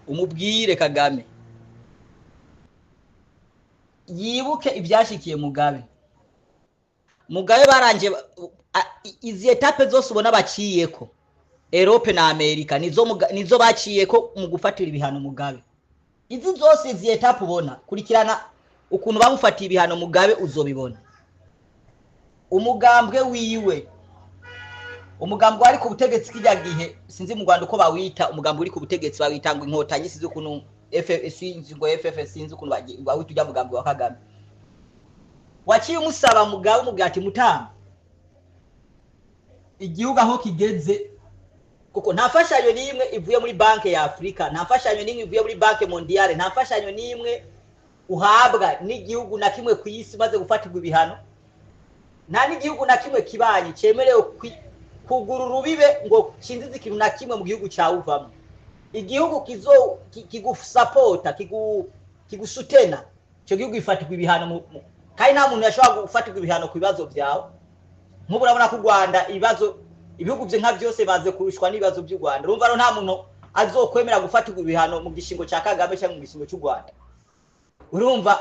umubwire Kagame yibuke ibyashikiye Mugabe baranje izi etape zose ubona baciyeko Europe na Amerika nizo baciyeko mu gufatira ibihano Mugabe. Izi zose izi etape ubona kurikirana ukuntu bamufatiye ibihano Mugabe uzobibona. Umugambwe wiwe umugambwe ari ku butegetsi kijya gihe sinzi mu Rwanda uko bawita umugambwe uri ku butegetsi bawita ngo inkotanyi sinzi ukuntu FFC ngo FFS sinzi ukuntu bawita ujya mugambwe wa Kagame. Waciye umusaba Mugabe umugati mutamba igihugu aho kigeze kuko nta fashanyo nimwe ivuye muri banke ya Afrika, nta fashanyo nimwe ivuye muri banke mondiale, nta fashanyo nimwe uhabwa n'igihugu na kimwe ku isi maze gufatirwa ibihano. Nta n'igihugu na kimwe kibanye cemerewe kugura urubibe ngo kinzize ikintu na kimwe mu gihugu cyawuvamo. Igihugu kigusupporta kigusutena cyo gihugu gifatirwa ibihano kandi nta muntu yashobora gufatirwa ibihano ku bibazo byawe. Nk'ubu urabona ko Rwanda ibihugu bye nka byose baze kurushwa n'ibibazo by'u Rwanda. Urumva nta muntu azokwemera gufatirwa ibihano mu gishingo cya Kagame cyangwa mu gishingo cy'u Rwanda. Urumva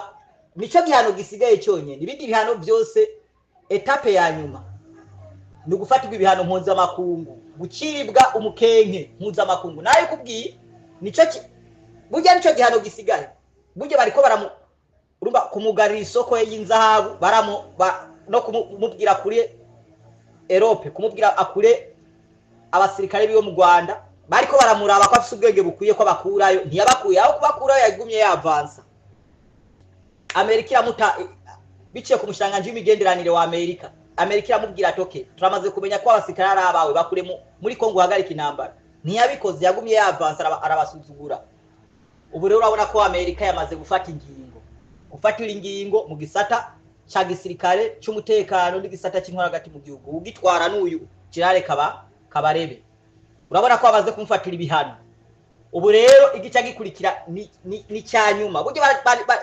nico gihano gisigaye cyonyine. Ibindi bihano byose etape ya nyuma ni gufatirwa ibihano mpuzamakungu, gucibwa umukenke mpuzamakungu. Nayo kubwiye burya nico gihano gisigaye. Burya bariko urumva kumugarira isoko y'inzahabu no kumubwira kuri Europe, kumubwira akure abasirikare biyo mu Rwanda bariko baramuraba ko afite ubwenge bukwiye ko bakurayo, ntiyabakuye aho kubakurayo yagumye yavansa. Amerika iramuta biciye ku mushanganje w'imigenderanire wa Amerika iramubwira atoke turamaze kumenya ko abasirikare ari abawe bakure muri Kongo hagarika intambara. Ntiyabikoze yagumye yavansa arabasuzugura. Ubu rero urabona ko Amerika yamaze gufatira ingingo mu gisata cha gisirikare cy'umutekano n'igisata cy'intwara hagati mu gihugu. Ugitwara n'uyu kirare kabarebe. Urabona ko abaze kumfatira ibihano. Ubu rero igica gikurikira ni cyanyuma. Buryo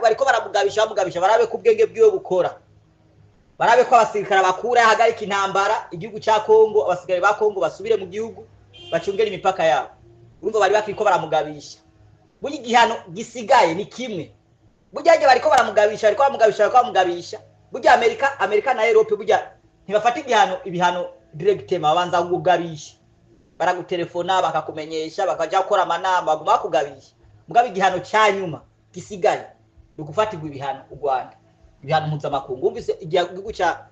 bariko baramugabisha barabe ku bwenge bwiwe bukora. Barabe ko abasirikare bakura hagarika intambara igihugu cya Kongo, abasirikare ba Kongo basubire mu gihugu bacungera imipaka yabo. Urumva bari bakiko baramugabisha. Buryo igihano gisigaye ni kimwe. Burya bariko baramugabisha. Burya Amerika na Europe burya ntibafata ibihano directement babanza kugabisha. Baragutelefona bakakumenyesha bakaja gukora amanama baguma kugabisha. Mugabe igihano cyanyuma gisigaye no gufatirwa ibihano u Rwanda. Ibihano mpuzamakungu. Umvise igihugu cya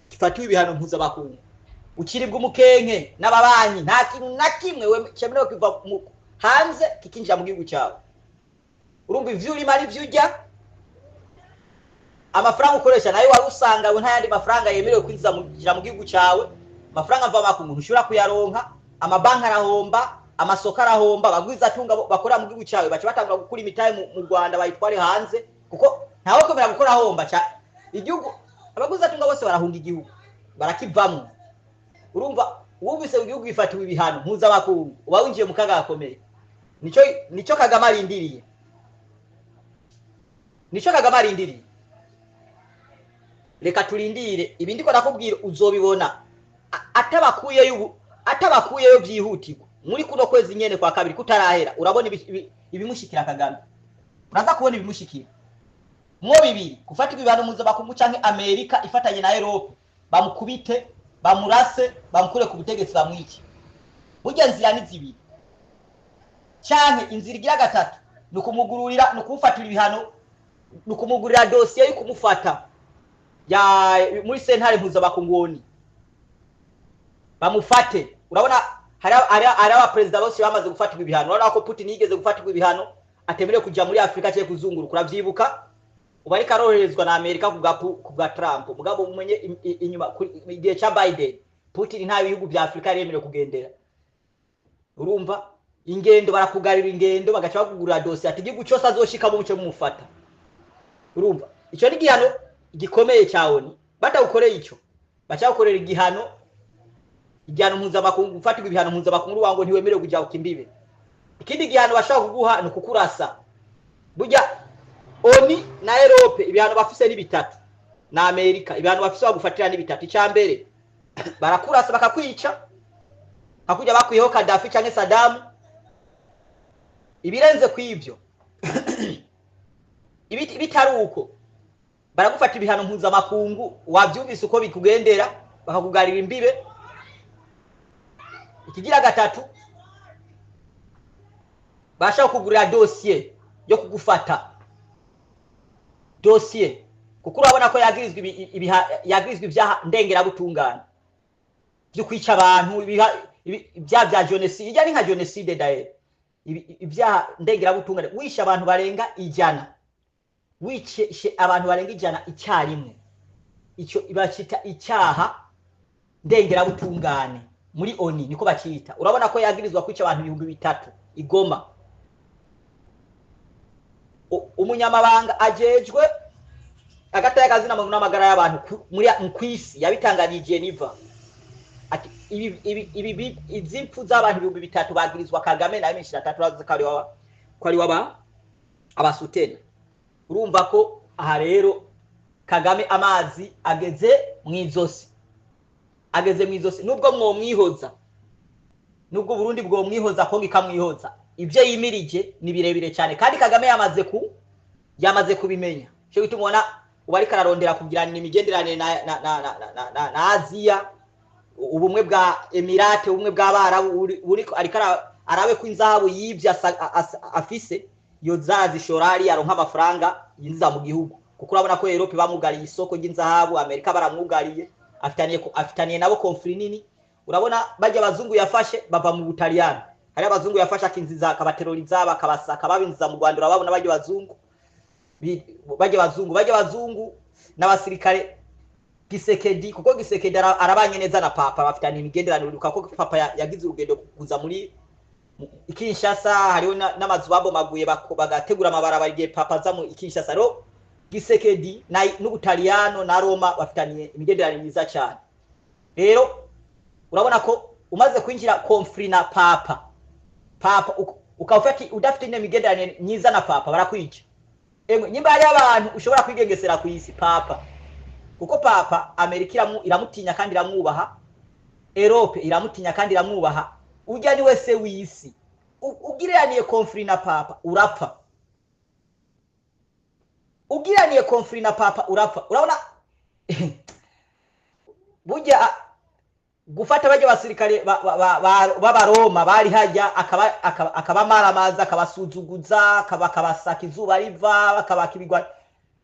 gifatiwe ibihano mpuzamakungu. Ukiribwa umukenke n'ababanyi nta kintu na kimwe we cyemerewe kuva hanze kikinjira mu gihugu cyawe. Urumva ivyo uri mari vyujya amafaranga ukoresha nayo wari usanga nta yandi mafaranga yemerewe kwinjiza mu gihugu cyawe. Amafaranga mva makungu ntushobora kuyaronka, amabanki arahomba, amasoko arahomba, bagwiza tunga bakora mu gihugu cyawe baca batangura gukura imitahe mu Rwanda bayitware hanze kuko ntawe komera gukora homba igihugu. Abagwiza tunga bose barahunga igihugu barakivamo. Urumva wumvise igihugu gifatiwe ibihano mpuzamakungu uba winjiye mu kaga gakomeye. Nico Kagame arindiriye. Reka turindire ibindi ko nakubwira uzobibona atabakuyeyo byihutirwa muri kuno kwezi nyene kwa kabiri kutarahera. Urabona ibimushikira Kagame, uraza kubona ibimushikira mwo bibiri gufatirwa ibihano mpuzamakungu canke Amerika ifatanye na Europe bamukubite bamurase bamukure ku butegetsi bamwice. Burya nzira ni zibiri canke inzira igira gatatu no kumugururira no kufatira ibihano no kumugurira dossier yo kumufata ya muri sentare mpuzamakungu bamufate. Urabona hari abaperezida bose bamaze gufatirwa ibihano. Urabona ko Putin yigeze gufatirwa ibihano atemerewe kuja muri Afrika cyo kuzunguruka. Uravyibuka ubari karoherezwa na Amerika ku bwa Trump. Mugabo umenye inyuma igihe cya Biden Putin nta bihugu bya Afrika yemerewe kugendera. Urumva ingendo barakugarira ingendo bagaca bagugura dossier ati igihugu cyose azoshika mu cyo mufata. Urumva ico ni gihano gikomeye cyane. Batawukoreye ico baca gukorera igihano mpuzamakungu. Gufatirwa ibihano mpuzamakungu wango ntiwemerewe kujya ukimbibe. Ikindi gihano bashaka kuguha no kukurasa. Burya ONU na Europe ibihano bafise ni bitatu na Amerika ibihano bafise bagufatira ni bitatu. Icyambere barakurasa bakakwica hakuja bakuyeho Gaddafi canke Saddam. ibirenze kw'ivyo bitari uko baragufata ibihano mpuzamakungu wavyumvise uko bikugendera bakakugarira imbibe. Ikigira gatatu bashaka kugurira dossier yo kugufata dossier kuko urabona ko yagirizwe ibyaha ndengera butungana byo kwica abantu bya genocide ijya ni nka genocide dae ibyaha ndengera butungana wisha abantu barenga 100 wice abantu barenga 100 icyarimwe icyo ibacita icyaha ndengera butungane muri ONU niko bacita. Urabona ko yagirizwa kwica abantu 3000 igoma. Umunyamabanga ajejwe agataya kazina mu namagara y'abantu muri kwisi yabitangaje Geneva ati ibi izipfu z'abantu 3000 bagirizwa Kagame na M23 bavuze ko ari waba abasutene. Urumva ko aha rero Kagame amazi ageze mwizosi nubwo mwomwihoza nubwo Burundi bwo mwihoza ko ngikamwihoza ibyo yimirije ni birebire cyane kandi Kagame yamaze kubimenya. Cyo gitumona ubari kararondera kugirana imigenderanire na Aziya, ubumwe bwa Emirate, ubumwe bw'Abarabu buri ariko arabe ko inzahabu yivya afise yo zazishorari aronka amafaranga yinjiza mu gihugu kuko urabona ko Europe bamugariye isoko ry'inzahabu, Amerika baramwugariye, afitaniye nabo conflit nini. Urabona bajya abazungu yafashe bava mu Butaliyani, hari abazungu yafashe akinziza akabateroriza bakabasaka babinziza mu Rwanda. Urabona bajya abazungu n'abasirikare Gisekedi kuko Gisekedi arabanye neza na Papa bafitaniye imigenderanire kuko Papa yagize urugendo kuza muri Kinshasa, hariho n'amazu babomaguye bagategura amabarabara igihe Papa za mu Kinshasa. Ro Gisekedi n'Ubutaliyano na Roma bafitaniye imigenderanire myiza cyane. Rero urabona ko umaze kwinjira conflit na Papa ukafati udafite imigenderanire myiza na Papa barakwica. Nyimba ari abantu ushobora kwigengesera ku isi Papa kuko Papa Amerika iramutinya kandi iramwubaha, Europe iramutinya kandi iramwubaha. Ujya ni wese wisi ugiraniye conflit na Papa urapfa, ugiraniye conflit na Papa urapfa. Urabona burya gufata bajya basirikare b'Abaroma bari hajya akabamaramaza akabasuzuguza akabasaka izuba riva akabakibigwa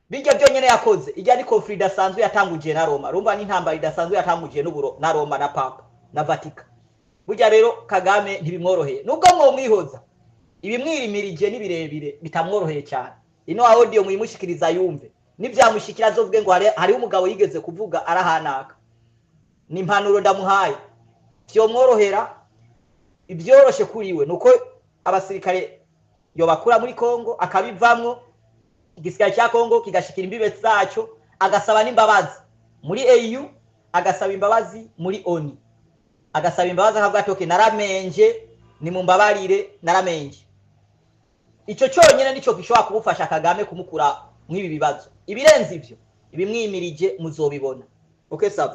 bijya byonyene yakoze. Ijya ni conflit dasanzwe yatanguje na Roma, rumva ni ntambara idasanzwe yatanguje n'uburo na Roma na Papa na Vatican. Burya rero Kagame ntibimworoheye nubwo mwomwihoza ibimwirimirije ni birebire bitamworoheye cyane. Ino audio muyimushikiriza yumve nivyamushikira azovuge ngo hari umugabo yigeze kuvuga arahanaka ni impanuro ndamuhaye byo mworohera. Ibyoroshe kuriwe nuko abasirikare yo bakura muri Kongo akabivamwo igisirikare cya Kongo kigashikira imbibe zaco agasaba n'imbabazi muri AU, agasaba imbabazi muri ONU, agasaba imbabazi akavuga ati naramenje ni mumbabarire naramenje. Ico cyonyene nico gishobora kubufasha Kagame kumukura mwibi bibazo. Ibirenze ivyo ibimwimirije muzobibona. Okay sab